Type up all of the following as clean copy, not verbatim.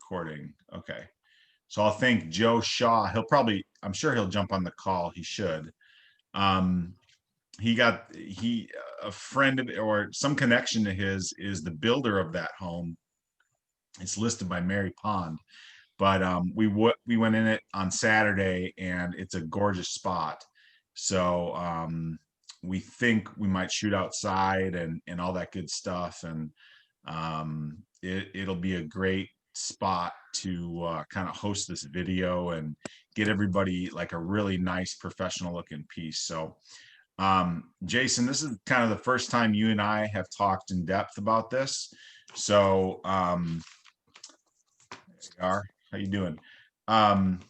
recording. Okay. So I'll thank Joe Shaw. I'm sure he'll jump on the call. He should. Um, a friend of, or some connection to his is the builder of that home. It's listed by Mary Pond, but we went in it on Saturday, and it's a gorgeous spot. So we think we might shoot outside and all that good stuff, and it'll be a great spot to kind of host this video and get everybody like a really nice professional looking piece. So Jason, this is kind of the first time you and I have talked in depth about this. So there you are. How you doing? And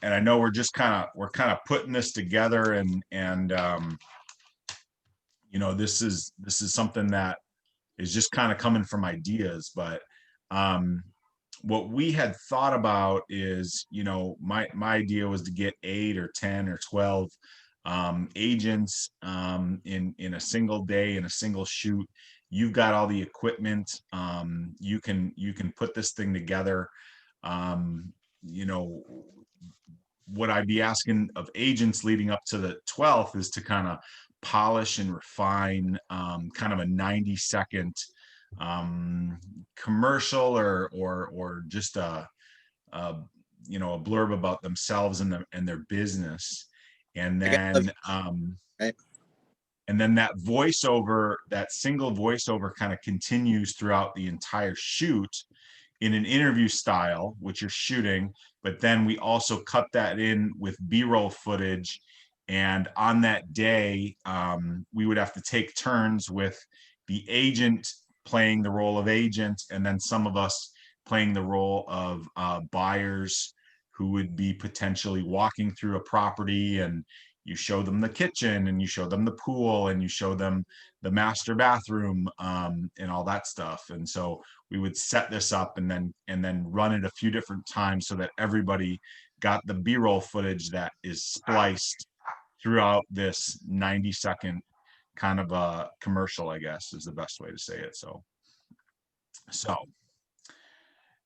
I know we're kind of putting this together, and you know, this is something that is just kind of coming from ideas. But what we had thought about is, you know, my idea was to get 8 or 10 or 12 agents in a single day, in a single shoot. You've got all the equipment. You can put this thing together. You know, what I'd be asking of agents leading up to the 12th is to kind of polish and refine kind of a 90-second commercial or just you know, a blurb about themselves and their business, and then right. And then that voiceover, that single voiceover, kind of continues throughout the entire shoot in an interview style, which you're shooting, but then we also cut that in with B-roll footage. And on that day, we would have to take turns with the agent playing the role of agent, and then some of us playing the role of buyers who would be potentially walking through a property, and you show them the kitchen, and you show them the pool, and you show them the master bathroom, and all that stuff. And so we would set this up and then run it a few different times so that everybody got the B-roll footage that is spliced throughout this 90-second kind of a commercial, I guess is the best way to say it. So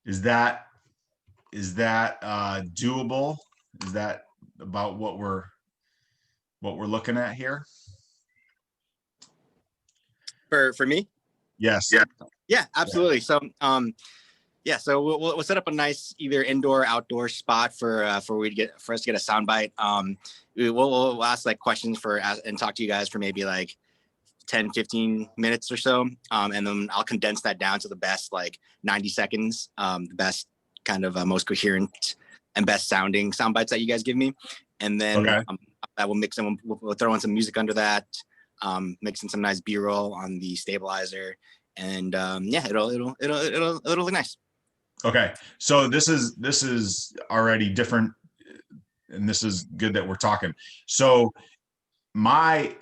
is that doable? Is that about what we're looking at here? For me? Yes. Yeah, absolutely. So yeah, so we'll set up a nice either indoor or outdoor spot for us to get a soundbite. We'll ask like questions and talk to you guys for maybe like 10-15 minutes or so, and then I'll condense that down to the best like 90 seconds, the best kind of most coherent and best sounding sound bites that you guys give me, and then I will mix in. We'll throw in some music under that, mix in some nice B-roll on the stabilizer, and yeah, it'll look nice. Okay, so this is already different, and this is good that we're talking. So I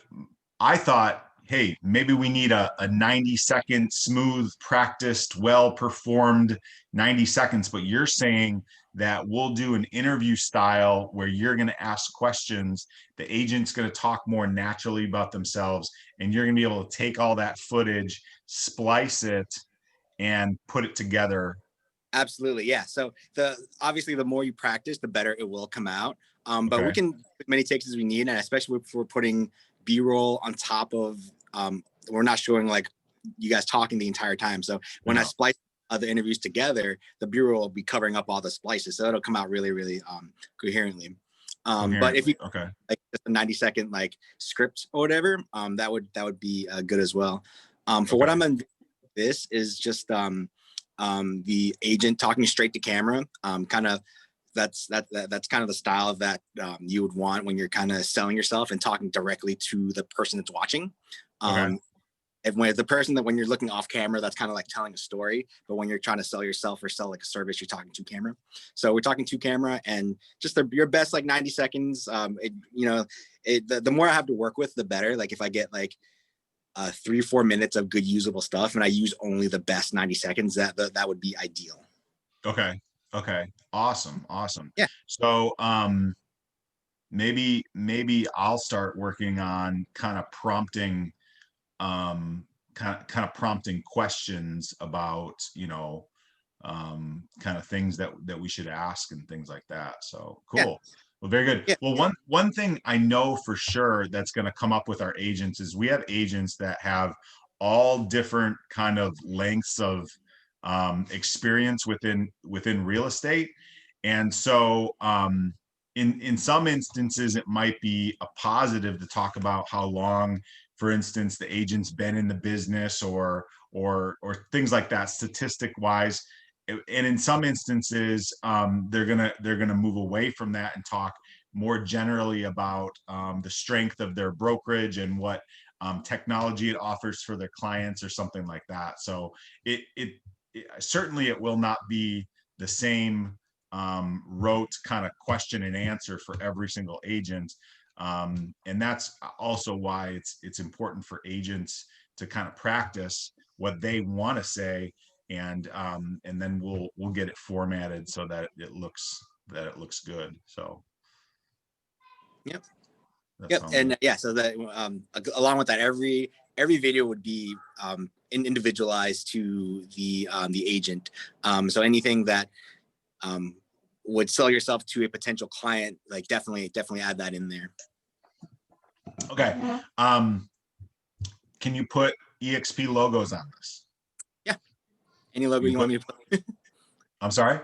thought, hey, maybe we need a 90-second smooth, practiced, well-performed 90 seconds, but you're saying that we'll do an interview style where you're going to ask questions, the agent's going to talk more naturally about themselves, and you're going to be able to take all that footage, splice it, and put it together. Absolutely, yeah. So obviously the more you practice, the better it will come out. But we can as many takes as we need, and especially if we're putting B-roll on top of, we're not showing like you guys talking the entire time. So when I splice other interviews together, the B-roll will be covering up all the splices, so it'll come out really, really coherently. But if you like just a 90-second like script or whatever, that would be good as well. For what I'm gonna do, this is just the agent talking straight to camera. Kind of that's kind of the style that you would want when you're kind of selling yourself and talking directly to the person that's watching. And when the person that when you're looking off camera, that's kind of like telling a story. But when you're trying to sell yourself or sell like a service, you're talking to camera. So we're talking to camera, and just your best like 90 seconds. The more I have to work with, the better. Like if I get like 3-4 minutes of good usable stuff, and I use only the best 90 seconds, that would be ideal. Okay. Awesome. Yeah. So maybe I'll start working on kind of prompting prompting questions about, you know, kind of things that we should ask and things like that. So Yeah. cool. Well, very good. Yeah. Well, one thing I know for sure that's going to come up with our agents is we have agents that have all different kind of lengths of experience within real estate. And so in some instances, it might be a positive to talk about how long, for instance, the agent's been in the business or things like that, statistic wise. And in some instances, they're gonna move away from that and talk more generally about the strength of their brokerage and what technology it offers for their clients or something like that. So it certainly it will not be the same rote kind of question and answer for every single agent. And that's also why it's important for agents to kind of practice what they want to say, and then we'll get it formatted so that it looks good. So Yep. that Yep. sounds And good. yeah, so that along with that, every video would be individualized to the agent. So anything that would sell yourself to a potential client, like definitely add that in there. Okay. Can you put eXp logos on this? Yeah. Any logo you want me to put? I'm sorry?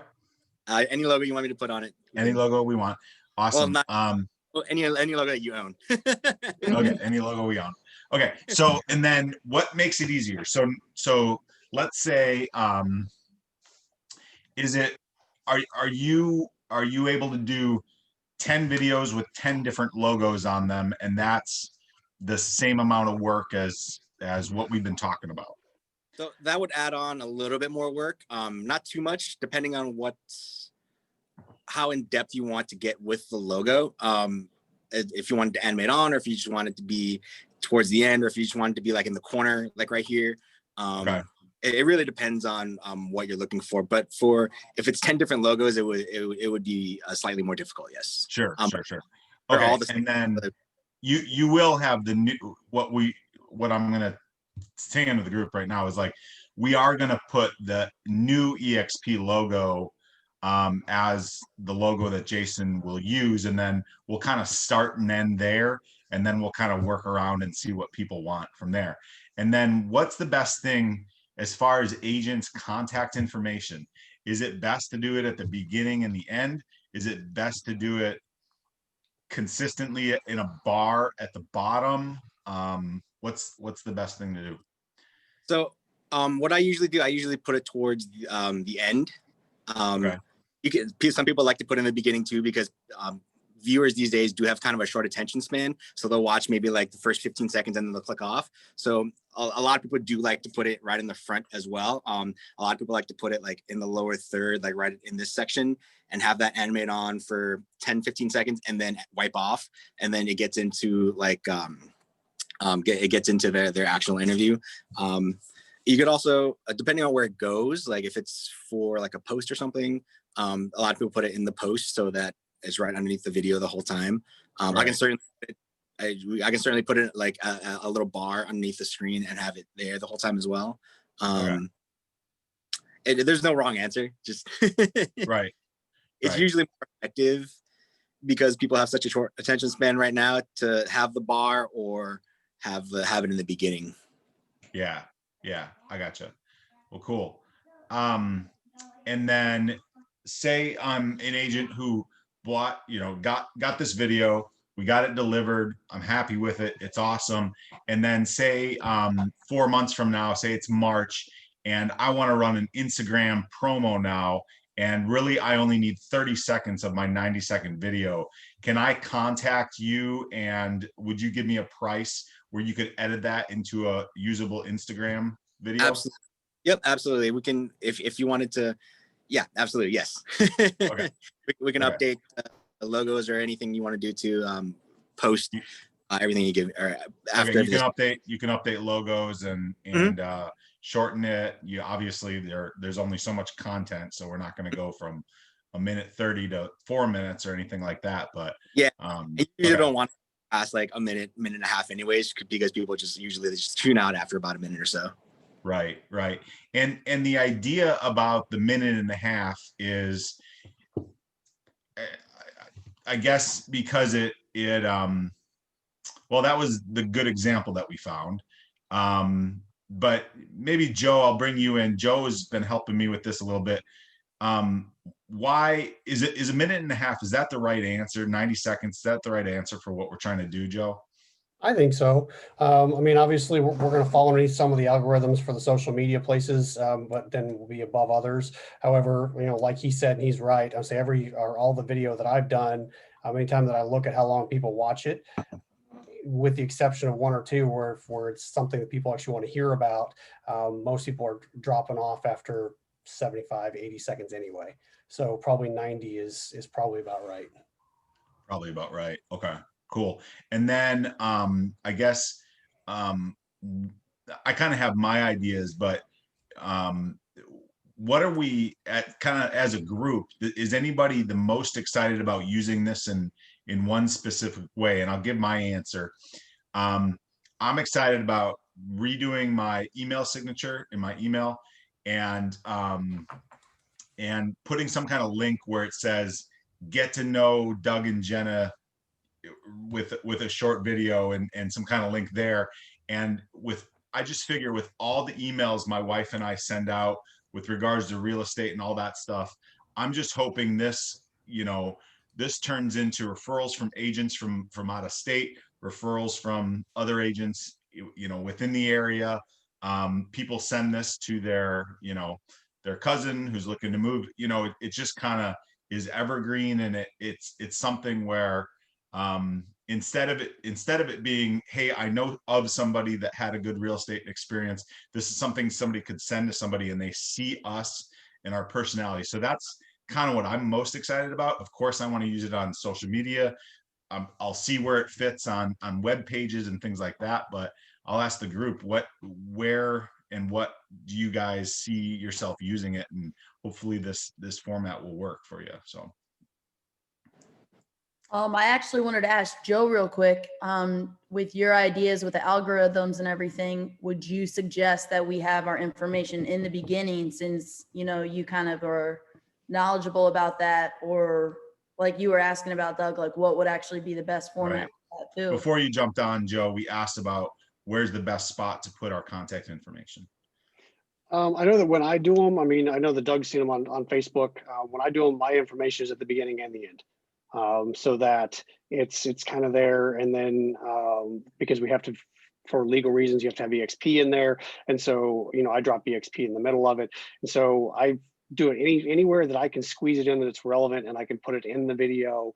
Any logo you want me to put on it. Any logo we want. Awesome. Well, not any logo that you own. Okay, any logo we own. Okay, so and then what makes it easier? So let's say is it are you able to do 10 videos with 10 different logos on them, and that's the same amount of work as what we've been talking about? So that would add on a little bit more work. Not too much, depending on how in depth you want to get with the logo. If you wanted to animate on, or if you just want it to be towards the end, or if you just want it to be like in the corner, like right here. Okay. It really depends on what you're looking for. But if it's 10 different logos, it would be slightly more difficult. Yes. Sure. For Okay, all the and then you will have the new what I'm gonna say into the group right now is like we are gonna put the new eXp logo as the logo that Jason will use, and then we'll kind of start and end there, and then we'll kind of work around and see what people want from there. And then what's the best thing as far as agents' contact information? Is it best to do it at the beginning and the end? Is it best to do it consistently in a bar at the bottom? What's the best thing to do? So what I usually do, I usually put it towards the end. Okay. Some people like to put in the beginning too, because viewers these days do have kind of a short attention span. So they'll watch maybe like the first 15 seconds and then they'll click off. So a lot of people do like to put it right in the front as well. A lot of people like to put it like in the lower third, like right in this section, and have that animate on for 10, 15 seconds and then wipe off. And then it gets into like, it gets into their actual interview. You could also, depending on where it goes, like if it's for like a post or something, a lot of people put it in the post so that it's right underneath the video the whole time. Right. I can certainly put it like a little bar underneath the screen and have it there the whole time as well. Okay. There's no wrong answer. Just right. It's usually more effective because people have such a short attention span right now to have the bar or have it in the beginning. Yeah, I gotcha. Well, cool. And then say I'm an agent who got this video, we got it delivered, I'm happy with it, it's awesome. And then say 4 months from now, say it's March, and I want to run an Instagram promo now, and really I only need 30 seconds of my 90-second video. Can I contact you, and would you give me a price where you could edit that into a usable Instagram video? Absolutely. Yep, absolutely. We can, if you wanted to, yeah, absolutely, yes. Okay. we can update logos or anything you want to do to post everything you give. Or after you can update logos and shorten it. You obviously there's only so much content, so we're not going to go from a minute 30 to 4 minutes or anything like that. But yeah, you usually don't want to pass like a minute and a half anyways, because people usually just tune out after about a minute or so. Right, right. And the idea about the minute and a half is, eh, I guess because well, that was the good example that we found. But maybe Joe, I'll bring you in. Joe has been helping me with this a little bit. Why is a minute and a half, is that the right answer? 90 seconds, is that the right answer for what we're trying to do, Joe? I think so. I mean, obviously, we're going to follow underneath some of the algorithms for the social media places, but then we'll be above others. However, like he said, and he's right. I say all the video that I've done, anytime that I look at how long people watch it, with the exception of one or two where it's something that people actually want to hear about, most people are dropping off after 75, 80 seconds anyway. So probably 90 is probably about right. Probably about right. Okay, cool. And then I guess um I kind of have my ideas, but um what are we at kind of as a group? Is anybody the most excited about using this in one specific way? And I'll give my answer. Um, I'm excited about redoing my email signature in my email and putting some kind of link where it says get to know Doug and Jenna with a short video and some kind of link there. And with I just figure with all the emails my wife and I send out with regards to real estate and all that stuff, I'm just hoping this turns into referrals from agents from out of state, referrals from other agents within the area. People send this to their cousin who's looking to move. It just kind of is evergreen, and it's something where instead of it being, hey, I know of somebody that had a good real estate experience, this is something somebody could send to somebody and they see us and our personality. So that's kind of what I'm most excited about. Of course, I want to use it on social media. I'll see where it fits on web pages and things like that, but I'll ask the group where and what do you guys see yourself using it, and hopefully this format will work for you. So I actually wanted to ask Joe real quick, with your ideas with the algorithms and everything, would you suggest that we have our information in the beginning, since, you kind of are knowledgeable about that, or like you were asking about, Doug, like what would actually be the best format right. for that too? Before you jumped on, Joe, we asked about where's the best spot to put our contact information. I know that when I do them, I mean, I know that Doug's seen them on Facebook. When I do them, my information is at the beginning and the end, so that it's kind of there. And then because we have to, for legal reasons, you have to have eXp in there, and so I drop eXp in the middle of it, and so I do it anywhere that I can squeeze it in that it's relevant, and I can put it in the video.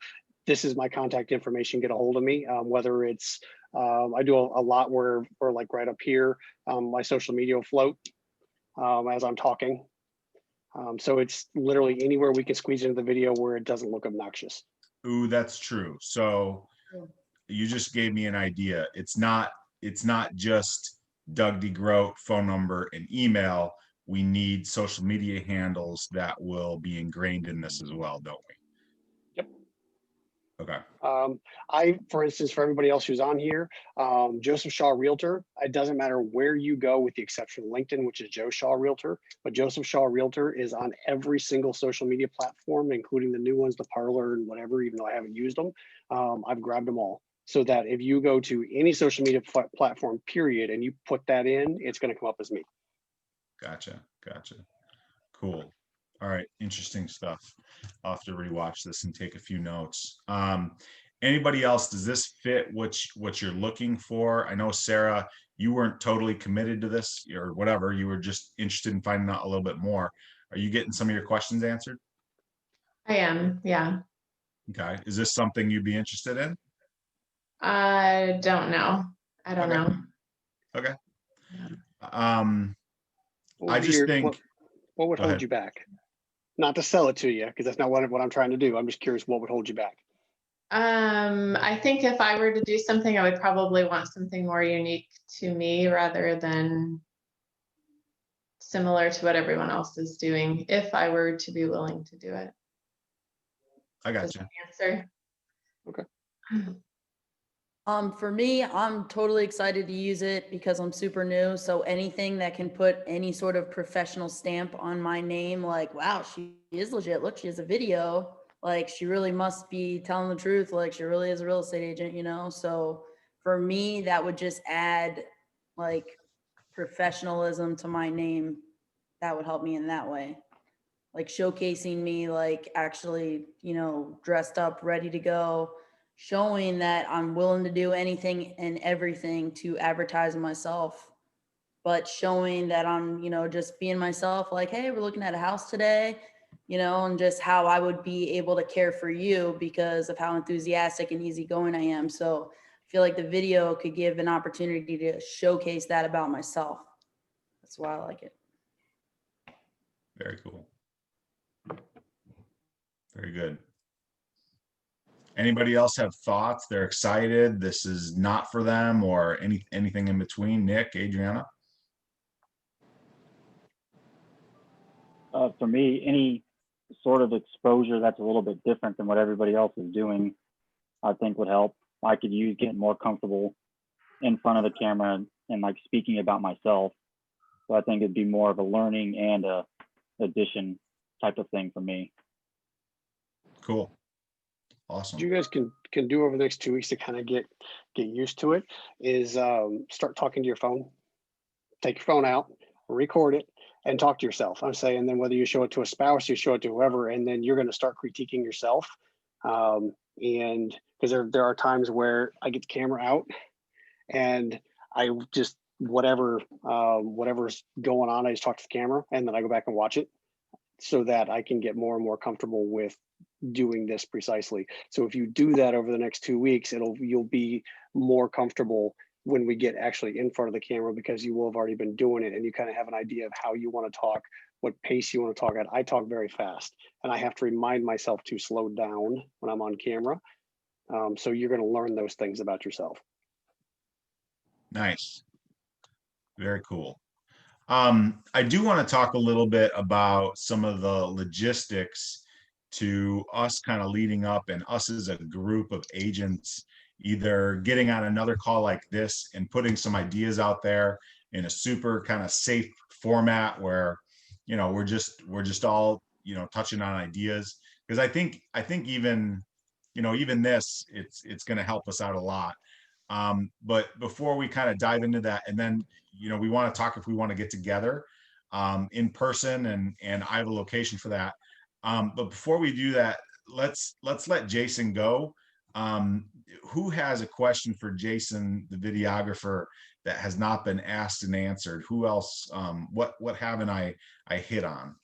This is my contact information. Get a hold of me. Whether it's I do a lot where like right up here, my social media will float as I'm talking. So it's literally anywhere we can squeeze into the video where it doesn't look obnoxious. Ooh, that's true. So you just gave me an idea. It's not just Doug DeGroat phone number and email. We need social media handles that will be ingrained in this as well, don't we? Yep. Okay. For instance, for everybody else who's on here, Joseph Shaw Realtor, it doesn't matter where you go with the exception of LinkedIn, which is Joe Shaw Realtor, but Joseph Shaw Realtor is on every single social media platform, including the new ones, the Parlor and whatever, even though I haven't used them. I've grabbed them all. So that if you go to any social media platform, period, and you put that in, it's going to come up as me. Gotcha. Cool. All right, interesting stuff. I'll have to rewatch this and take a few notes. Anybody else, does this fit what you're looking for? I know, Sarah, you weren't totally committed to this or whatever. You were just interested in finding out a little bit more. Are you getting some of your questions answered? I am, yeah. Okay. Is this something you'd be interested in? I don't know. I don't know. Okay. What I would just think. what would Go hold ahead. you back? Not to sell it to you, because that's not what I'm trying to do. I'm just curious what would hold you back. I think if I were to do something, I would probably want something more unique to me rather than similar to what everyone else is doing, if I were to be willing to do it. I got Does you. that answer? Okay. For me, I'm totally excited to use it because I'm super new. So anything that can put any sort of professional stamp on my name, like, wow, she is legit. Look, she has a video. Like, she really must be telling the truth. Like, she really is a real estate agent, you know? So for me, that would just add like professionalism to my name. That would help me in that way. Like showcasing me, like actually, you know, dressed up, ready to go, showing that I'm willing to do anything and everything to advertise myself, but showing that I'm, you know, just being myself, like, hey, we're looking at a house today, you know, and just how I would be able to care for you because of how enthusiastic and easygoing I am. So I feel like the video could give an opportunity to showcase that about myself. That's why I like it. Very cool. Very good. Anybody else have thoughts? They're excited. This is not for them, or anything in between. Nick, Adriana. For me, any sort of exposure that's a little bit different than what everybody else is doing, I think would help. I could use getting more comfortable in front of the camera and like speaking about myself. So I think it'd be more of a learning and a addition type of thing for me. Cool. Awesome. What you guys can do over the next 2 weeks to kind of get used to it is start talking to your phone. Take your phone out, record it, and talk to yourself. I'm saying then whether you show it to a spouse, you show it to whoever, and then you're going to start critiquing yourself. And because there are times where I get the camera out and I just whatever's going on, I just talk to the camera and then I go back and watch it so that I can get more and more comfortable with doing this precisely. So if you do that over the next 2 weeks, you'll be more comfortable when we get actually in front of the camera because you will have already been doing it and you kind of have an idea of how you want to talk, what pace you want to talk at. I talk very fast and I have to remind myself to slow down when I'm on camera. So you're going to learn those things about yourself. Nice. Very cool. I do want to talk a little bit about some of the logistics to us kind of leading up and us as a group of agents either getting on another call like this and putting some ideas out there in a super kind of safe format where, you know, we're just all, you know, touching on ideas. Because I think even, you know, even this, it's going to help us out a lot. But before we kind of dive into that, and then, you know, we want to talk if we want to get together in person, and I have a location for that. But before we do that, let's let Jason go. Who has a question for Jason, the videographer, that has not been asked and answered? Who else? What haven't I hit on?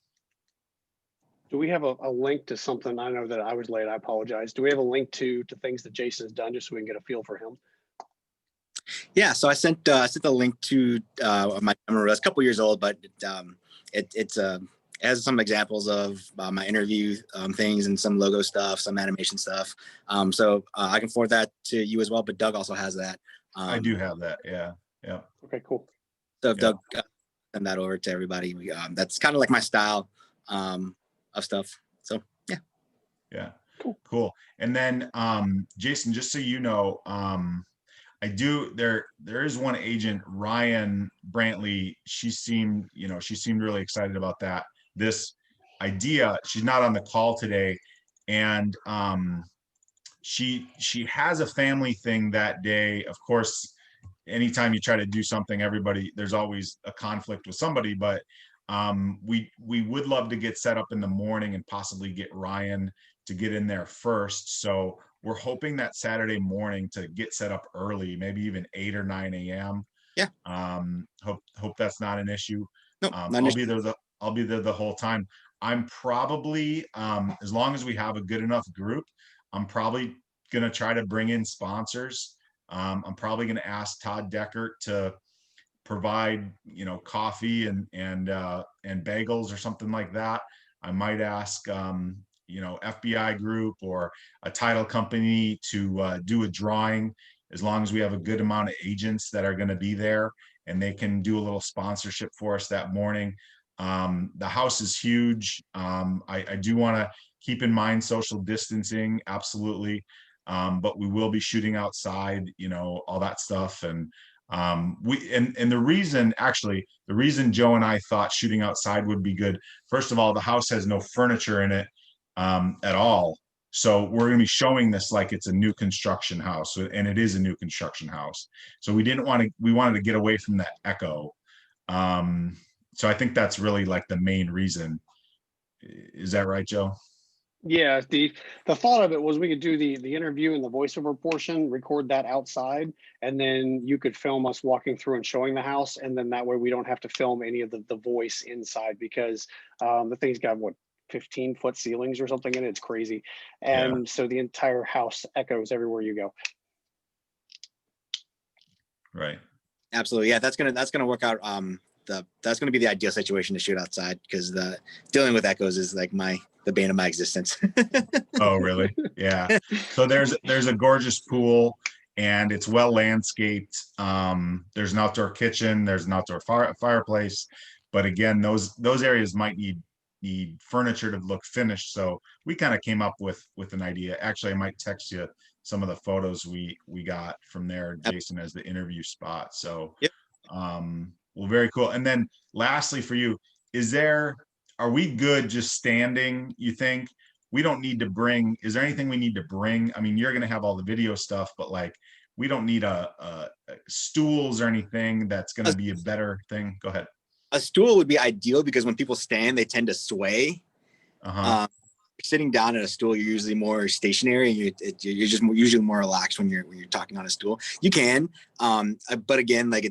Do we have a link to something? I know that I was late. I apologize. Do we have a link to things that Jason has done just so we can get a feel for him? Yeah, so I sent the link to my camera. It's a couple years old, but it has some examples of my interview things and some logo stuff, some animation stuff. So I can forward that to you as well. But Doug also has that. I do have that. Yeah. Yeah. Okay, cool. So if Doug send that over to everybody, that's kind of like my style of stuff. So yeah. Yeah. Cool. And then Jason, just so you know, I do there is one agent, Ryan Brantley. She seemed really excited about this idea. She's not on the call today, and she has a family thing that day. Of course, anytime you try to do something, there's always a conflict with somebody, but we would love to get set up in the morning and possibly get Ryan to get in there first. So we're hoping that Saturday morning to get set up early, maybe even 8 or 9 a.m. Yeah. Hope that's not an issue. No, I'll be there the whole time. I'm probably, as long as we have a good enough group, I'm probably gonna try to bring in sponsors. I'm probably gonna ask Todd Deckert to provide, you know, coffee and bagels or something like that. I might ask you know, FBI group or a title company to do a drawing, as long as we have a good amount of agents that are going to be there and they can do a little sponsorship for us that morning. The house is huge. I do want to keep in mind social distancing, absolutely. but we will be shooting outside, you know, all that stuff. And the reason, actually, the reason Joe and I thought shooting outside would be good, first of all, the house has no furniture in it at all. So we're going to be showing this like it's a new construction house, and it is a new construction house. So we wanted to get away from that echo. So I think that's really like the main reason. Is that right, Joe? Yeah, the thought of it was we could do the interview and the voiceover portion, record that outside, and then you could film us walking through and showing the house, and then that way we don't have to film any of the voice inside, because the thing's got what, 15-foot ceilings or something in it. It's crazy. And so the entire house echoes everywhere you go. Right. Absolutely. Yeah, that's gonna work out. That's gonna be the ideal situation to shoot outside, because the dealing with echoes is like the bane of my existence. Oh, really? Yeah. So there's a gorgeous pool, and it's well landscaped. There's an outdoor kitchen, there's an outdoor fireplace, but again, those areas might need furniture to look finished. So we kind of came up with an idea. Actually, I might text you some of the photos we got from there, Jason, as the interview spot. So yep. Well, very cool. And then lastly for you, are we good just standing, you think? We don't need to bring, is there anything we need to bring? I mean, you're going to have all the video stuff, but like, we don't need a stools or anything that's going to be a better thing. Go ahead. A stool would be ideal, because when people stand, they tend to sway. Sitting down at a stool, you're usually more stationary, and you're just usually more relaxed when you're talking on a stool. You can, but again, like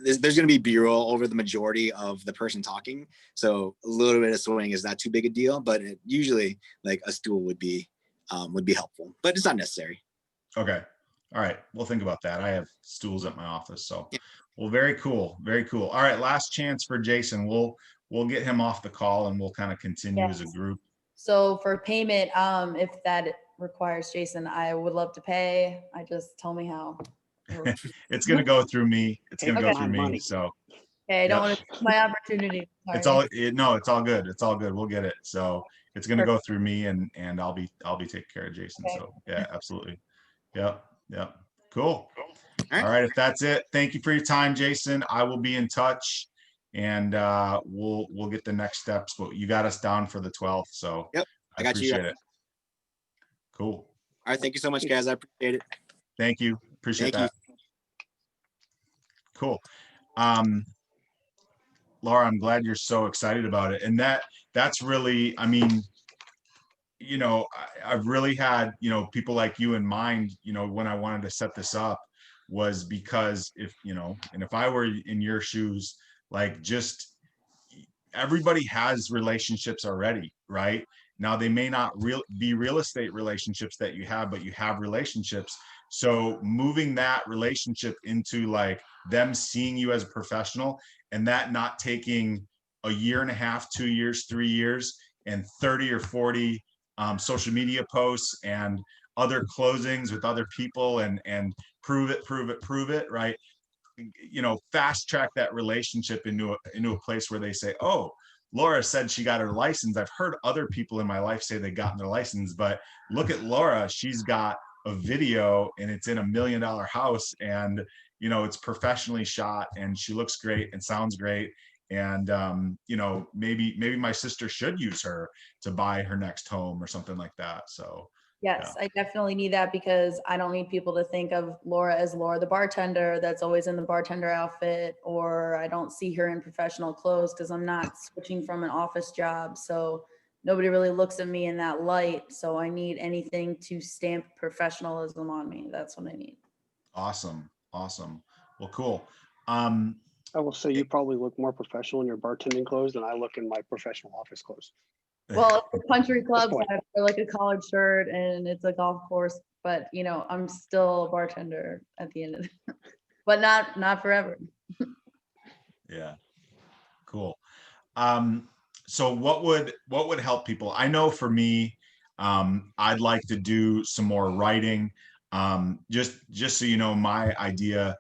there's going to be B-roll over the majority of the person talking, so a little bit of swaying is not too big a deal. But usually, like a stool would be helpful, but it's not necessary. Okay. All right. We'll think about that. I have stools at my office, so. Yeah. Well, very cool. Very cool. All right. Last chance for Jason. We'll get him off the call, and we'll kind of continue as a group. So for payment, if that requires Jason, I would love to pay. Just tell me how. It's going to go through me. It's going to go through me. Money. So. Okay. I don't want to miss my opportunity. Sorry. It's all good. It's all good. We'll get it. So it's going to go through me, and I'll be taking care of Jason. Okay. So yeah, absolutely. Yep. Cool. All right. If that's it, thank you for your time, Jason. I will be in touch, and we'll get the next steps. But you got us down for the 12th, so yep, I got appreciate you. It. Cool. All right. Thank you so much, guys. I appreciate it. Thank you. Appreciate that. Cool. Laura, I'm glad you're so excited about it, and that's really, I mean, you know, I've really had, you know, people like you in mind, you know, when I wanted to set this up, was because if I were in your shoes, like, just everybody has relationships already, right? Now they may not be real estate relationships that you have, but you have relationships. So moving that relationship into like them seeing you as a professional, and that not taking a year and a half, 2 years, 3 years, and 30 or 40 social media posts and other closings with other people, and prove it, right? You know, fast track that relationship into a place where they say, oh, Laura said she got her license. I've heard other people in my life say they got their license, but look at Laura. She's got a video, and it's in $1 million house, and you know, it's professionally shot, and she looks great and sounds great. And you know, maybe my sister should use her to buy her next home or something like that. So yes, yeah. I definitely need that, because I don't need people to think of Laura as Laura the bartender that's always in the bartender outfit, or I don't see her in professional clothes, because I'm not switching from an office job. So nobody really looks at me in that light. So I need anything to stamp professionalism on me. That's what I need. Awesome. Well, cool. I will say you probably look more professional in your bartending clothes than I look in my professional office clothes. Well, it's a country club, so I wear like a collared shirt, and it's a golf course, but you know, I'm still a bartender at the end of it, but not forever. Yeah. Cool. So what would help people? I know for me, I'd like to do some more writing. Just so you know, my idea,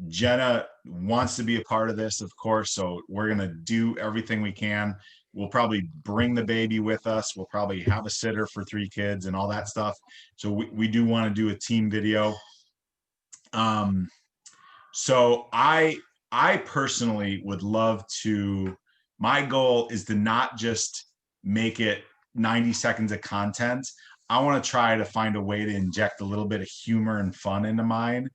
Jenna wants to be a part of this, of course, so we're going to do everything we can. We'll probably bring the baby with us. We'll probably have a sitter for 3 kids and all that stuff. So we do want to do a team video. So I personally would love to, my goal is to not just make it 90 seconds of content. I want to try to find a way to inject a little bit of humor and fun into mine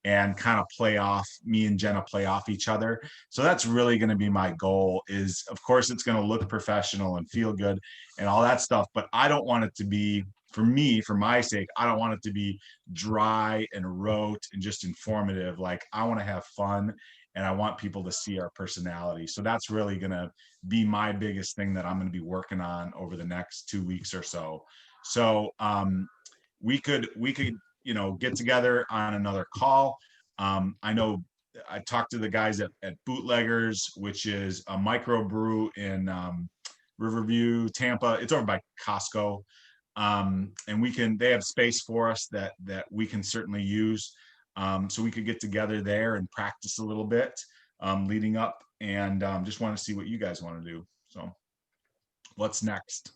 and kind of play off, me and Jenna play off each other. So that's really going to be my goal. Is of course it's going to look professional and feel good and all that stuff, but I don't want it to be, for me, for my sake, I don't want it to be dry and rote and just informative. Like, I want to have fun and I want people to see our personality. So that's really going to be my biggest thing that I'm going to be working on over the next 2 weeks or so. So we could, you know, get together on another call. I know I talked to the guys at Bootleggers, which is a microbrew in Riverview, Tampa. It's over by Costco. And they have space for us that we can certainly use. So we could get together there and practice a little bit leading up, and just want to see what you guys want to do. So what's next?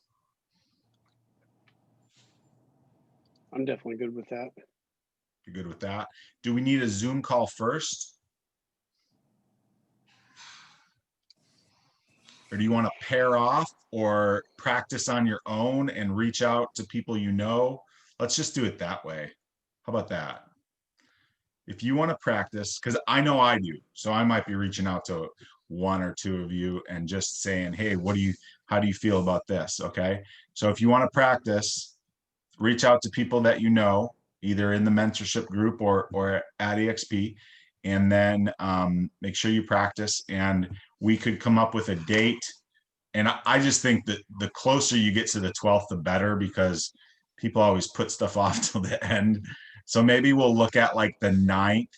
I'm definitely good with that. You're good with that? Do we need a Zoom call first? Or do you want to pair off or practice on your own and reach out to people you know? Let's just do it that way. How about that? If you want to practice, because I know I do, so I might be reaching out to 1 or 2 of you and just saying, hey, how do you feel about this? Okay. So if you want to practice, reach out to people that you know, either in the mentorship group or at eXp, and then make sure you practice, and we could come up with a date. And I just think that the closer you get to the 12th, the better, because people always put stuff off till the end. So maybe we'll look at like the 9th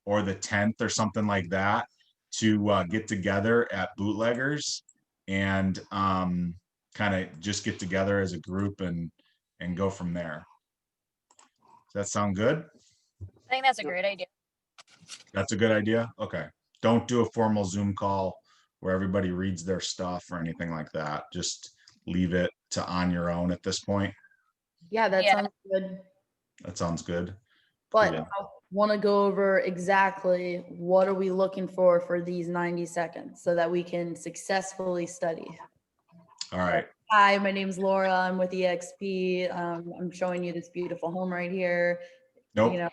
or the 10th or something like that to get together at Bootleggers and kind of just get together as a group and go from there. Does that sound good? I think that's a great idea. That's a good idea? Okay. Don't do a formal Zoom call where everybody reads their stuff or anything like that. Just leave it to on your own at this point. Yeah, that Yeah. sounds good. That sounds good. But Cool. I want to go over exactly what are we looking for these 90 seconds so that we can successfully study. All right. Hi, my name's Laura. I'm with eXp. I'm showing you this beautiful home right here. Nope. You know,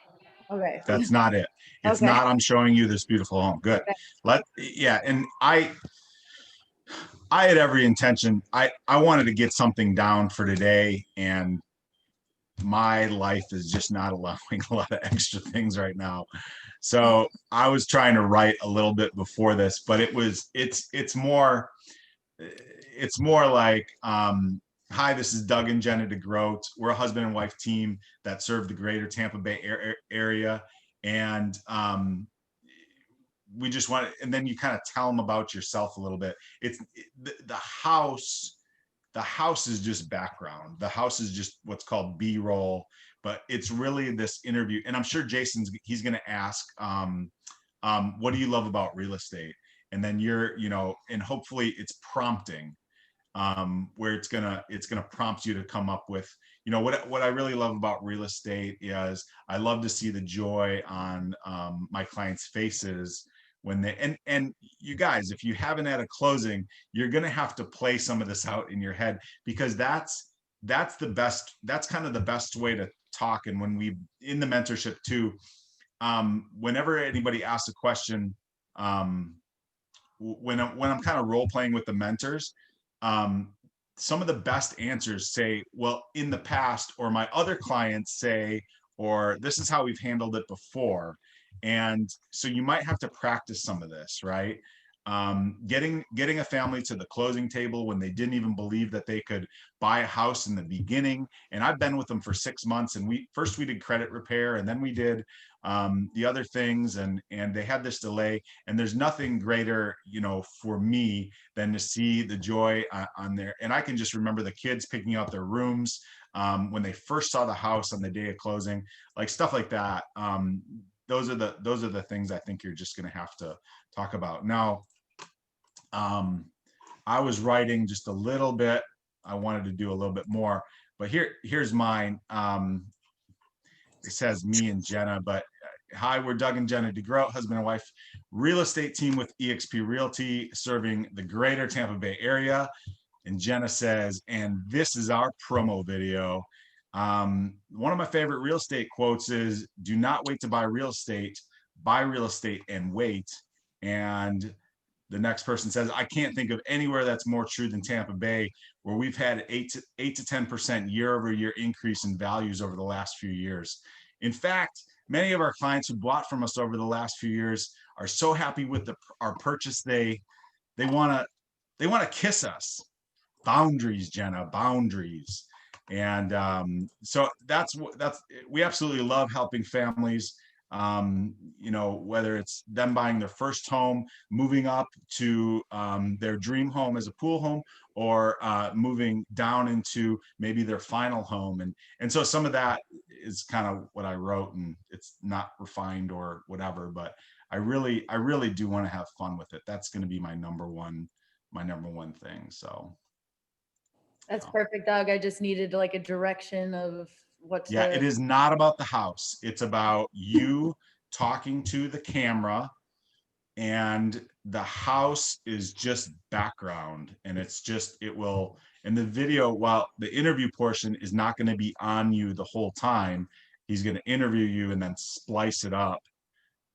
okay. That's not it. It's Okay. not, I'm showing you this beautiful home. Good. Okay. And I had every intention. I wanted to get something down for today, and my life is just not allowing a lot of extra things right now. So I was trying to write a little bit before this, but it's more like, hi, this is Doug and Jenna DeGroat. We're a husband and wife team that serve the greater Tampa Bay area. And we just want to, and then you kind of tell them about yourself a little bit. The house is just background. The house is just what's called B-roll, but it's really this interview. And I'm sure he's going to ask, what do you love about real estate? And then and hopefully it's prompting, where it's gonna prompt you to come up with, what I really love about real estate is I love to see the joy on my clients' faces when they, and you guys, if you haven't had a closing, you're gonna have to play some of this out in your head, because that's kind of the best way to talk. And when we, in the mentorship too, whenever anybody asks a question, when I'm kind of role playing with the mentors, some of the best answers say, well, in the past, or my other clients say, or this is how we've handled it before. And so you might have to practice some of this, right? Getting a family to the closing table when they didn't even believe that they could buy a house in the beginning. And I've been with them for 6 months, and we did credit repair, and then we did the other things, and they had this delay. And there's nothing greater, for me than to see the joy on there. And I can just remember the kids picking out their rooms when they first saw the house on the day of closing, like stuff like that. Those are the things I think you're just going to have to talk about now. I was writing just a little bit. I wanted to do a little bit more, but here's mine. It says me and Jenna, but hi, we're Doug and Jenna DeGroat, husband and wife, real estate team with eXp Realty, serving the greater Tampa Bay area. And Jenna says, and this is our promo video. One of my favorite real estate quotes is, do not wait to buy real estate, buy real estate and wait. And the next person says, I can't think of anywhere that's more true than Tampa Bay, where we've had 8 to 10% year over year increase in values over the last few years. In fact, many of our clients who bought from us over the last few years are so happy with our purchase, they want to kiss us. Boundaries, Jenna, boundaries. And so that's we absolutely love helping families. Whether it's them buying their first home, moving up to their dream home as a pool home, or moving down into maybe their final home. And so some of that is kind of what I wrote, and it's not refined or whatever, but I really do want to have fun with it. That's going to be my number one thing. So That's perfect, Doug. I just needed like a direction of what to. Yeah, it is not about the house. It's about you talking to the camera, and the house is just background. And in the video, while the interview portion is not going to be on you the whole time, he's going to interview you and then splice it up.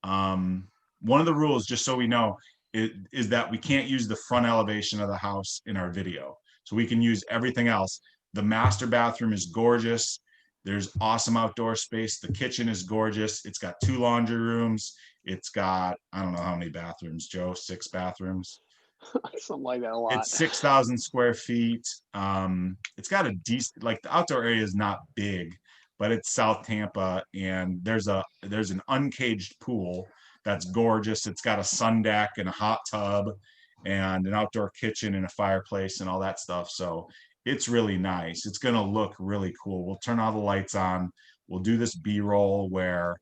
One of the rules, just so we know, is that we can't use the front elevation of the house in our video. So we can use everything else. The master bathroom is gorgeous. There's awesome outdoor space. The kitchen is gorgeous. It's got 2 laundry rooms. It's got, I don't know how many bathrooms, Joe, 6 bathrooms. Something like that, a lot. It's 6,000 square feet. It's got a decent, like the outdoor area is not big, but it's South Tampa, and there's an uncaged pool that's gorgeous. It's got a sun deck and a hot tub and an outdoor kitchen and a fireplace and all that stuff. So it's really nice. It's going to look really cool. We'll turn all the lights on. We'll do this B-roll where,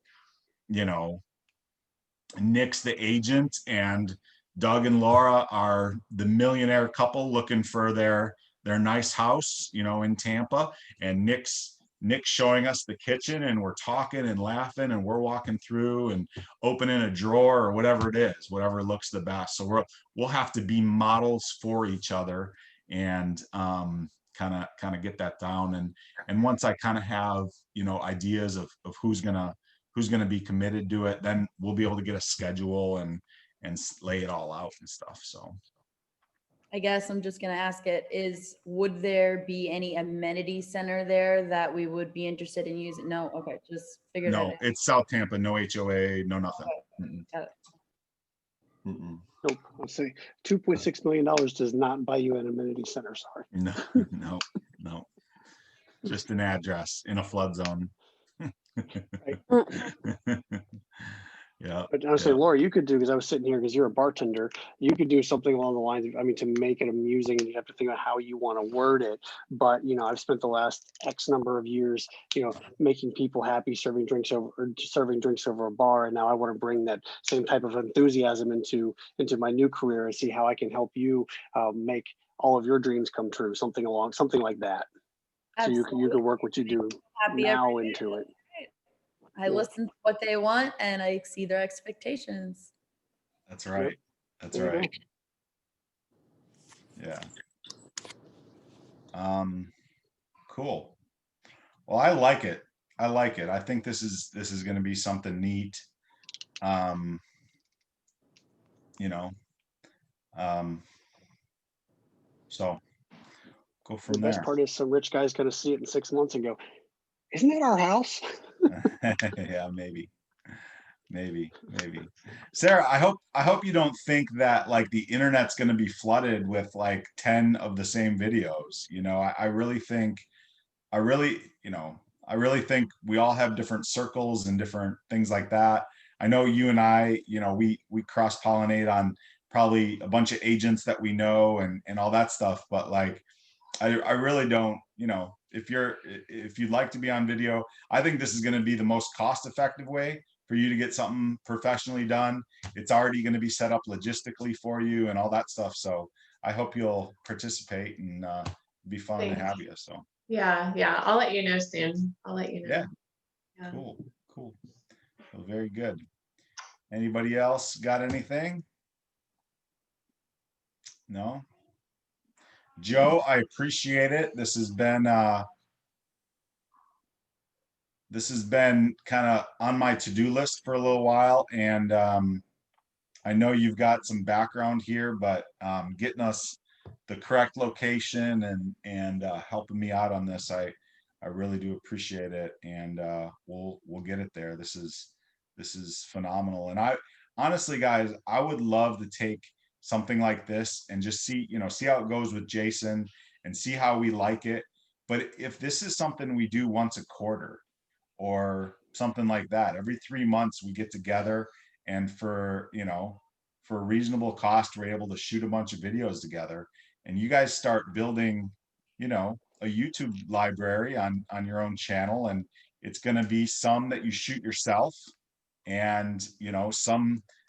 Nick's the agent and Doug and Laura are the millionaire couple looking for their nice house, in Tampa. And Nick's showing us the kitchen, and we're talking and laughing, and we're walking through and opening a drawer or whatever it is, whatever looks the best. So we'll have to be models for each other, and kind of get that down. And once I kind of have, ideas of who's gonna be committed to it, then we'll be able to get a schedule and lay it all out and stuff. So I guess I'm just going to ask would there be any amenity center there that we would be interested in using? No. Okay. Just figured it out. no, it's South Tampa, no HOA, no nothing. Got it. Nope. I'll say $2.6 million does not buy you an amenity center. Sorry. No. Just an address in a flood zone. Yeah. But honestly, Laura, you could do, because I was sitting here because you're a bartender, you could do something along the lines of, to make it amusing, you have to think about how you want to word it. But, I've spent the last X number of years, making people happy, serving drinks over a bar. And now I want to bring that same type of enthusiasm into my new career and see how I can help you make all of your dreams come true. Something like that. Absolutely. So you can work what you do now into it. I listen to what they want and I exceed their expectations. That's right. That's right. Yeah. Cool. Well, I like it. I think this is going to be something neat. So go from there. The best part is some rich guy's going to see it in 6 months and go, isn't that our house? Yeah, maybe. Sarah, I hope you don't think that like the internet's going to be flooded with like 10 of the same videos. I really think we all have different circles and different things like that. I know you and I, we cross-pollinate on probably a bunch of agents that we know and all that stuff, but like I really don't, if you'd like to be on video, I think this is going to be the most cost-effective way for you to get something professionally done. It's already going to be set up logistically for you and all that stuff. So I hope you'll participate and be fun to Thanks. have you. So Yeah, yeah. I'll let you know soon. I'll let you know. yeah, Yeah. cool. Well, very good. Anybody else got anything? No? Joe, I appreciate it. This has been kind of on my to-do list for a little while, and I know you've got some background here, but getting us the correct location and helping me out on this, I really do appreciate it, and we'll get it there. This is phenomenal, and I honestly, guys, I would love to take something like this and just see how it goes with Jason and see how we like it. But if this is something we do once a quarter or something like that, every 3 months we get together, and for a reasonable cost, we're able to shoot a bunch of videos together, and you guys start building, a YouTube library on your own channel, and it's going to be some that you shoot yourself, and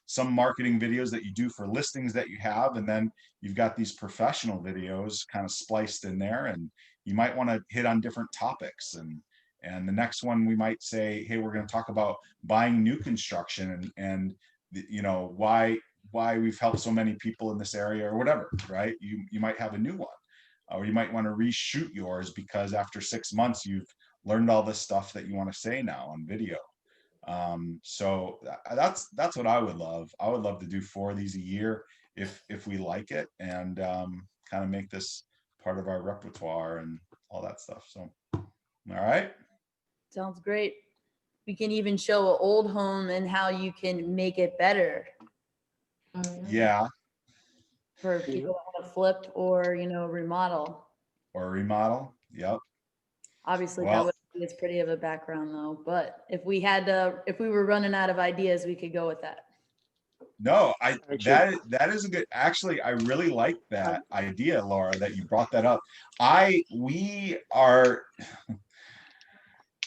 some marketing videos that you do for listings that you have, and then you've got these professional videos kind of spliced in there, and you might want to hit on different topics, and the next one we might say, hey, we're going to talk about buying new construction and why we've helped so many people in this area or whatever, right? You might have a new one, or you might want to reshoot yours because after 6 months you've learned all this stuff that you want to say now on video. So that's what I would love. I would love to do 4 of these a year if we like it, and kind of make this part of our repertoire and all that stuff. So, all right. Sounds great. We can even show an old home and how you can make it better Oh, Yeah. for people that want to flip or, remodel. Or remodel. Yep. Obviously, that Well, would be as pretty of a background though. But if we were running out of ideas, we could go with that. no, Actually, that is a good, actually, I really like that idea, Laura, that you brought that up. We are,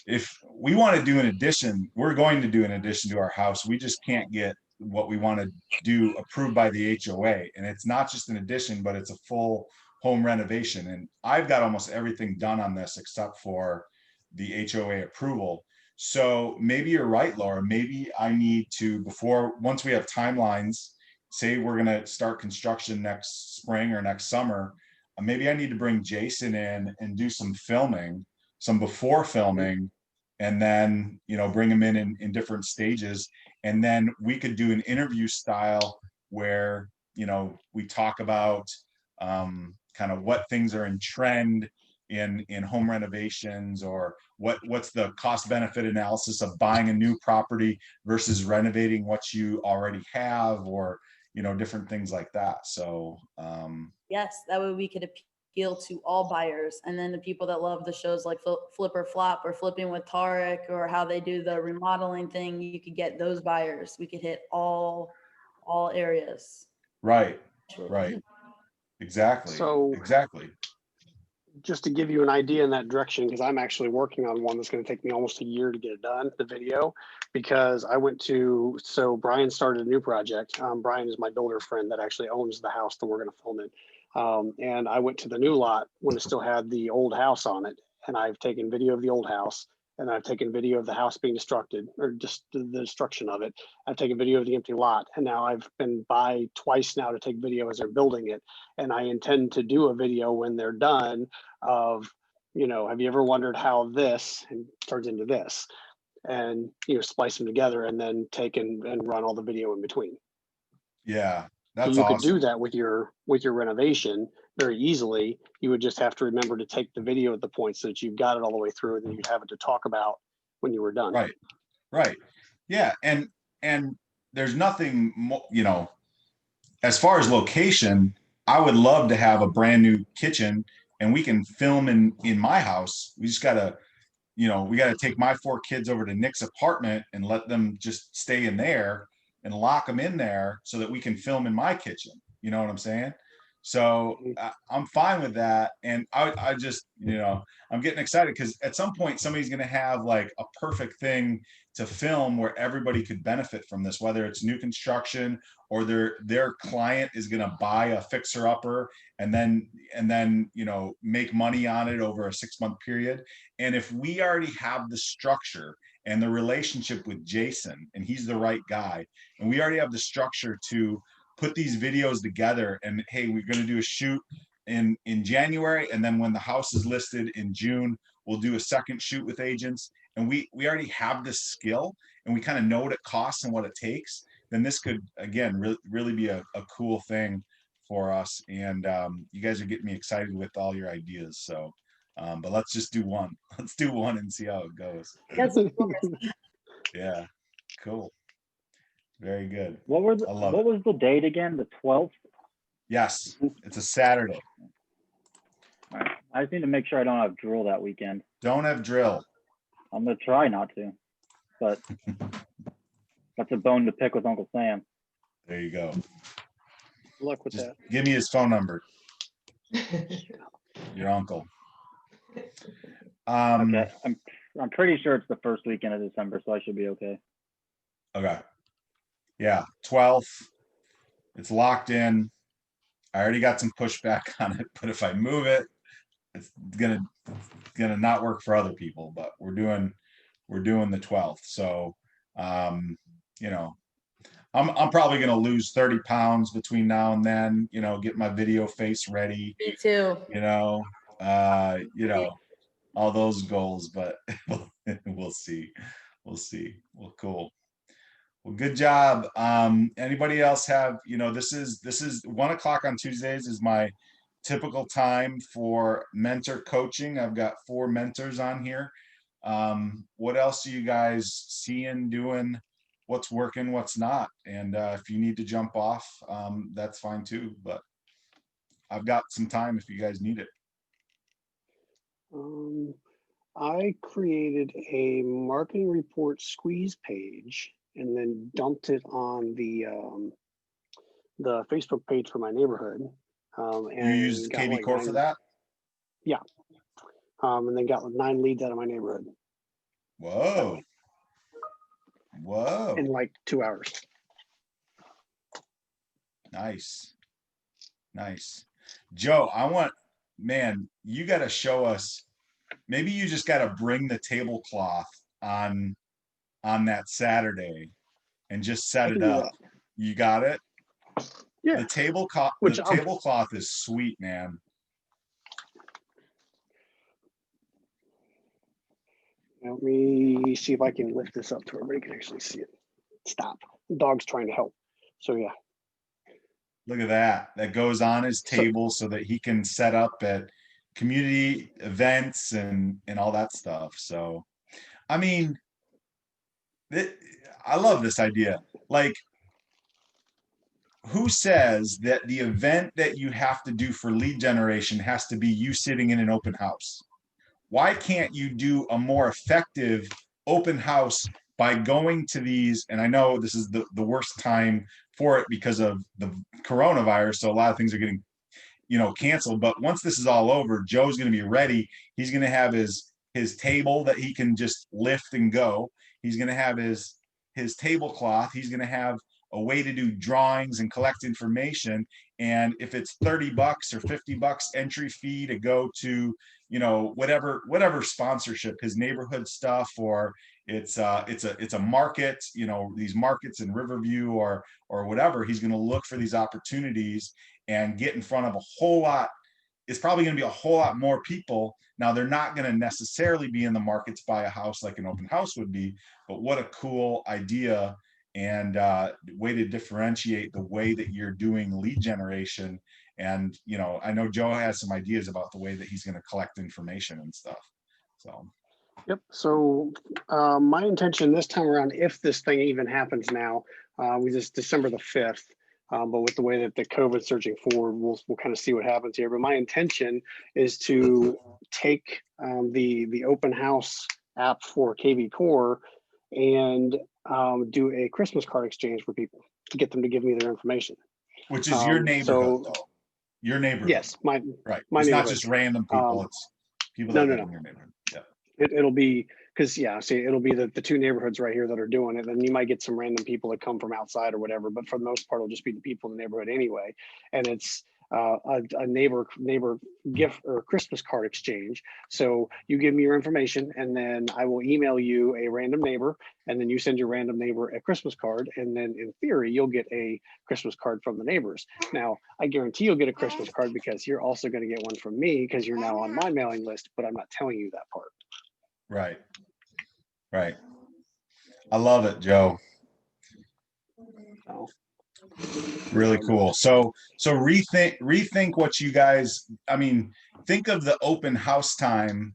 if we want to do an addition, we're going to do an addition to our house. We just can't get what we want to do approved by the HOA. And it's not just an addition, but it's a full home renovation. And I've got almost everything done on this except for the HOA approval. So maybe you're right, Laura. Maybe I need to, once we have timelines, say we're going to start construction next spring or next summer, maybe I need to bring Jason in and do some filming, some before filming, and then bring them in different stages, and then we could do an interview style where we talk about kind of what things are in trend in home renovations, or what's the cost benefit analysis of buying a new property versus renovating what you already have, or different things like that. So Yes, that way we could appeal to all buyers. And then the people that love the shows like Flip or Flop or Flipping with Tarek, or how they do the remodeling thing, you could get those buyers. We could hit all areas. right, Actually. exactly. So Exactly. just to give you an idea in that direction, because I'm actually working on one that's going to take me almost a year to get it done, the video, because so Brian started a new project. Brian is my builder friend that actually owns the house that we're going to film in. And I went to the new lot when it still had the old house on it. And I've taken video of the old house, and I've taken video of the house being destructed, or just the destruction of it. I've taken video of the empty lot, and now I've been by twice now to take video as they're building it. And I intend to do a video when they're done of, have you ever wondered how this turns into this? And splice them together, and then take and run all the video in between. Yeah, So that's you could do awesome. that with your renovation very easily. You would just have to remember to take the video at the point so that you've got it all the way through, and then you'd have it to talk about when you were done. Right. Yeah, and there's nothing more, as far as location, I would love to have a brand new kitchen, and we can film in my house. We just gotta, we gotta take my 4 kids over to Nick's apartment and let them just stay in there and lock them in there so that we can film in my kitchen. You know what I'm saying? So I'm fine with that. And I just, I'm getting excited because at some point somebody's going to have like a perfect thing to film where everybody could benefit from this, whether it's new construction or their client is going to buy a fixer upper and then make money on it over a 6-month period. And if we already have the structure and the relationship with Jason, and he's the right guy, and we already have the structure to put these videos together, and hey, we're going to do a shoot in January, and then when the house is listed in June, we'll do a second shoot with agents, and we already have this skill and we kind of know what it costs and what it takes, then this could again really be a cool thing for us. And you guys are getting me excited with all your ideas. So but let's just do one. Let's do one and see how it goes. Yeah, cool. Very good. What was the date again? The 12th? Yes, it's a Saturday. All right. I just need to make sure I don't have drill that weekend. Don't have drill. I'm gonna try not to, but that's a bone to pick with Uncle Sam. There you go. Good luck with Just that. give me his phone number. Your uncle. Okay, I'm pretty sure it's the first weekend of December, so I should be okay. Okay. Yeah, 12th. It's locked in. I already got some pushback on it, but if I move it, it's gonna not work for other people. But we're doing the 12th. So I'm probably gonna lose 30 pounds between now and then, get my video face ready. Me too. All those goals, but we'll see. Well, cool. Well, good job. Anybody else have, this is 1 o'clock on Tuesdays is my typical time for mentor coaching. I've got 4 mentors on here. What else are you guys seeing, doing? What's working, what's not? And if you need to jump off, that's fine too, but I've got some time if you guys need it. I created a marketing report squeeze page and then dumped it on the Facebook page for my neighborhood. You And used got KV like Core for that? Yeah. And then got 9 leads out of my neighborhood Whoa. in like 2 hours. Nice. Joe, you got to show us. Maybe you just got to bring the tablecloth on that Saturday and just set it up. You got it? Yeah. The tablecloth is sweet, man. Let me see if I can lift this up to where everybody can actually see it. Stop. The dog's trying to help. So yeah. Look at that. That goes on his table so that he can set up at community events and all that stuff. So, I mean, I love this idea. Like, who says that the event that you have to do for lead generation has to be you sitting in an open house? Why can't you do a more effective open house by going to these? And I know this is the worst time for it because of the coronavirus. So a lot of things are getting, canceled. But once this is all over, Joe's going to be ready. He's going to have his table that he can just lift and go. He's going to have his tablecloth. He's going to have a way to do drawings and collect information. And if it's $30 or $50 entry fee to go to, whatever sponsorship, his neighborhood stuff, or it's a market, these markets in Riverview or whatever, he's going to look for these opportunities and get in front of a whole lot. It's probably going to be a whole lot more people. Now, they're not going to necessarily be in the markets by a house like an open house would be, but what a cool idea and way to differentiate the way that you're doing lead generation. And, I know Joe has some ideas about the way that he's going to collect information and stuff. So. Yep. So my intention this time around, if this thing even happens now, we just December the 5th, but with the way that the COVID surging forward, we'll kind of see what happens here. But my intention is to take the open house app for KV Core and do a Christmas card exchange for people to get them to give me their information. Which is your neighborhood, though. Your neighborhood. Yes, my Right. my It's not neighborhood. just random people. It's people No, that no, live no. in your neighborhood. Yeah. It'll be because see, it'll be the two neighborhoods right here that are doing it. And you might get some random people that come from outside or whatever, but for the most part, it'll just be the people in the neighborhood anyway. And it's a neighbor gift or Christmas card exchange. So you give me your information, and then I will email you a random neighbor, and then you send your random neighbor a Christmas card, and then in theory, you'll get a Christmas card from the neighbors. Now, I guarantee you'll get a Christmas card because you're also going to get one from me because you're now on my mailing list, but I'm not telling you that part. Right. Right. I love it, Joe. So, Really cool. So rethink what you guys, I mean, think of the open house time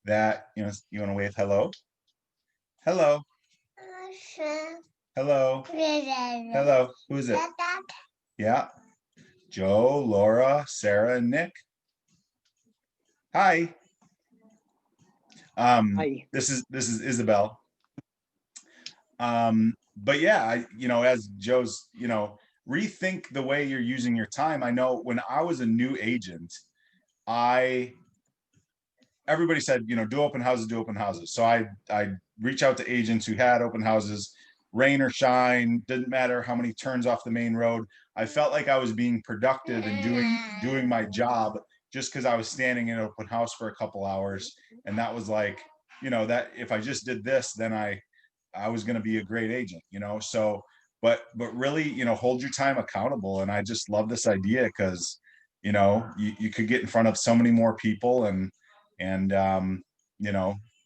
that, you know, you want to wave hello? Hello. Hello. Hello. Who is it? Yeah. Joe, Laura, Sarah, and Nick. Hi. Hi. This is Isabel. But yeah, as Joe's, rethink the way you're using your time. I know when I was a new agent, everybody said, do open houses. So I reach out to agents who had open houses, rain or shine, didn't matter how many turns off the main road. I felt like I was being productive and doing my job just because I was standing in an open house for a couple hours. And that was like, that if I just did this, then I was going to be a great agent, so, but really, hold your time accountable. And I just love this idea because, you could get in front of so many more people and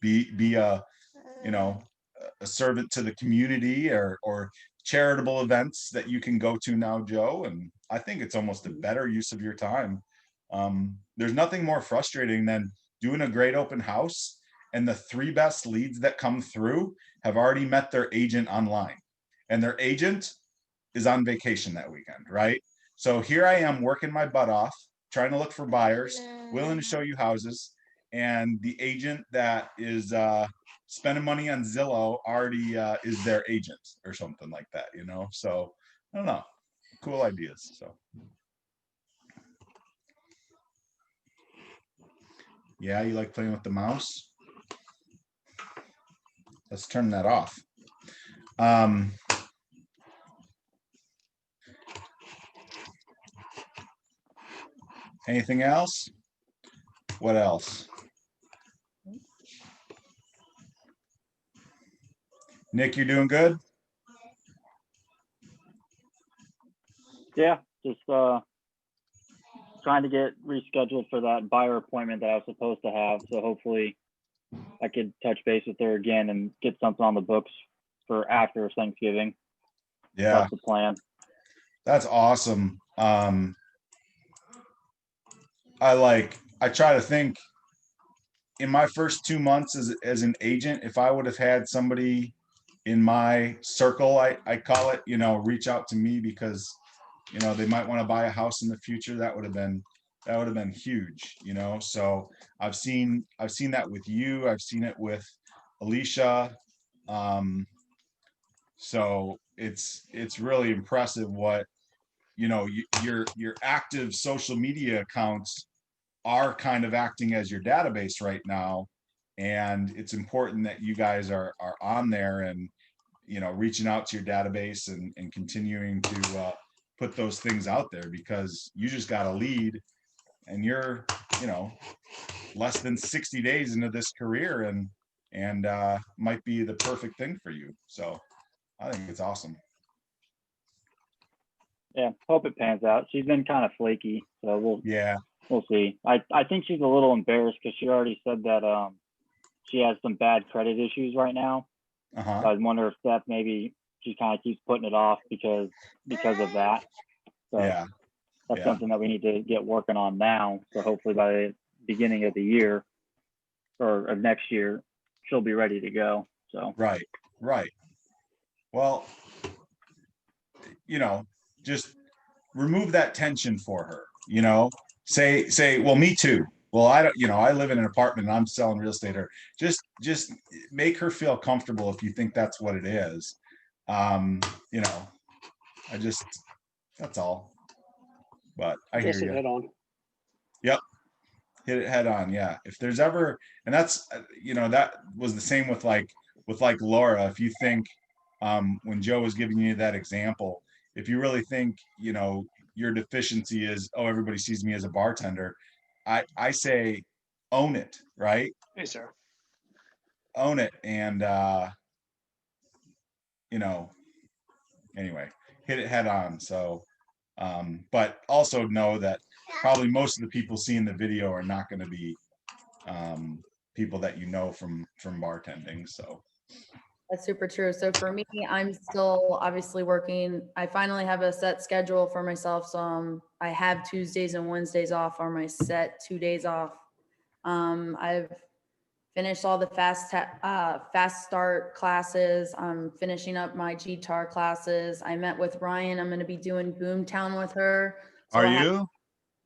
be a servant to the community or charitable events that you can go to now, Joe. And I think it's almost a better use of your time. There's nothing more frustrating than doing a great open house and the 3 best leads that come through have already met their agent online, and their agent is on vacation that weekend, right? So here I am working my butt off, trying to look for buyers, willing to show you houses, and the agent that is spending money on Zillow already is their agent or something like that, So I don't know, cool ideas. So yeah, you like playing with the mouse? Let's turn that off. Anything else? What else? Nick, you're doing good? Yeah, just trying to get rescheduled for that buyer appointment that I was supposed to have. So hopefully I could touch base with her again and get something on the books for after Thanksgiving. Yeah, that's the plan. That's awesome. I try to think in my first 2 months as an agent, if I would have had somebody in my circle, I call it, reach out to me because, they might want to buy a house in the future, that would have been huge, So I've seen that with you. I've seen it with Alicia. So it's really impressive what, your active social media accounts are kind of acting as your database right now. And it's important that you guys are on there and, reaching out to your database and continuing to put those things out there, because you just got a lead and you're, less than 60 days into this career and might be the perfect thing for you. So I think it's awesome. Yeah, hope it pans out. She's been kind of flaky, so we'll see. I think she's a little embarrassed because she already said that she has some bad credit issues right now. Uh-huh. So I wonder if that maybe she kind of keeps putting it off because of that. So Yeah. that's something that we need to get working on now. So hopefully by the beginning of the year or of next year, she'll be ready to go. So Right. Well, just remove that tension for her, say, well, me too. Well, I don't, I live in an apartment and I'm selling real estate, or just make her feel comfortable if you think that's what it is. That's all. But I hear Address it you. head on. Yep. Hit it head on. Yeah. If there's ever, and that's, that was the same with like Laura. If you think, when Joe was giving you that example, if you really think, your deficiency is, oh, everybody sees me as a bartender, I say own it, right? Hey, sir. Own it. And, anyway, hit it head on. So, but also know that probably most of the people seeing the video are not going to be people that from bartending. So That's super true. So for me, I'm still obviously working. I finally have a set schedule for myself. So I have Tuesdays and Wednesdays off are my set 2 days off. I've finished all the fast start classes. I'm finishing up my guitar classes. I met with Ryan. I'm going to be doing Boomtown with her. So are you?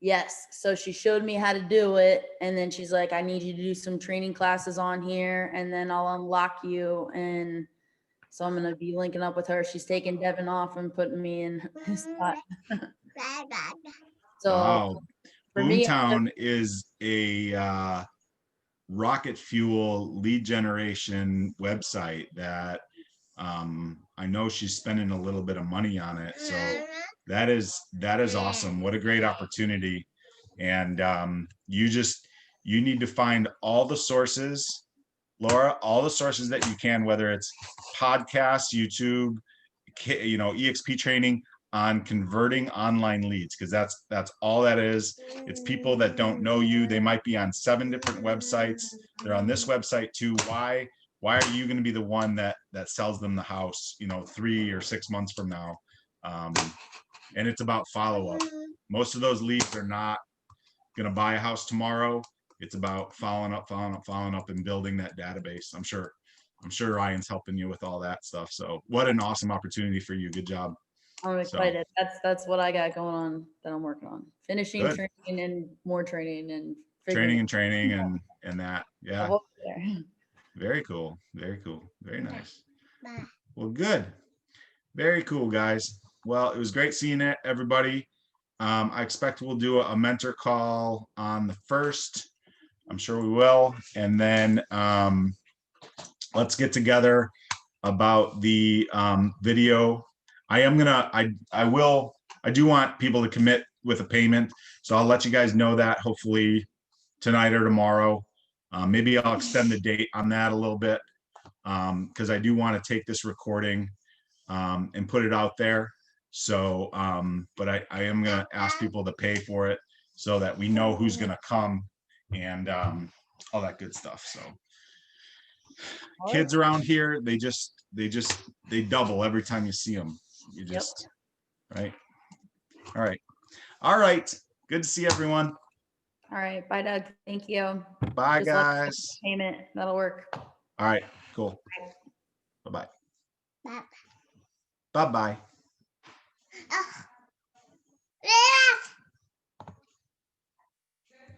Yes. So she showed me how to do it. And then she's like, I need you to do some training classes on here and then I'll unlock you. And so I'm going to be linking up with her. She's taking Devin off and putting me in his spot. So Wow. for me, Boomtown is a rocket fuel lead generation website that I know she's spending a little bit of money on it. So that is awesome. What a great opportunity. And you need to find all the sources, Laura, all the sources that you can, whether it's podcasts, YouTube, eXp training on converting online leads, because that's all that is. It's people that don't know you. They might be on 7 different websites. They're on this website too. Why are you going to be the one that sells them the house, 3 or 6 months from now? And it's about follow-up. Most of those leads are not going to buy a house tomorrow. It's about following up and building that database. I'm sure Ryan's helping you with all that stuff. So what an awesome opportunity for you. Good job. I'm excited. That's what I got going on that I'm working on. Finishing Good. training and more training and Training and that. Yeah. there. Very cool. Very cool. Very nice. Well, good. Very cool, guys. Well, it was great seeing everybody. I expect we'll do a mentor call on the 1st. I'm sure we will. And then let's get together about the video. I do want people to commit with a payment. So I'll let you guys know that hopefully tonight or tomorrow. Maybe I'll extend the date on that a little bit because I do want to take this recording and put it out there. So, but I am going to ask people to pay for it so that we know who's going to come and all that good stuff. So kids around here, they double every time you see them. You just, right. All right. Good to see everyone. All right. Bye, Doug. Thank you. Bye, Just guys. payment. That'll work. All right, cool. Bye-bye. Bye-bye.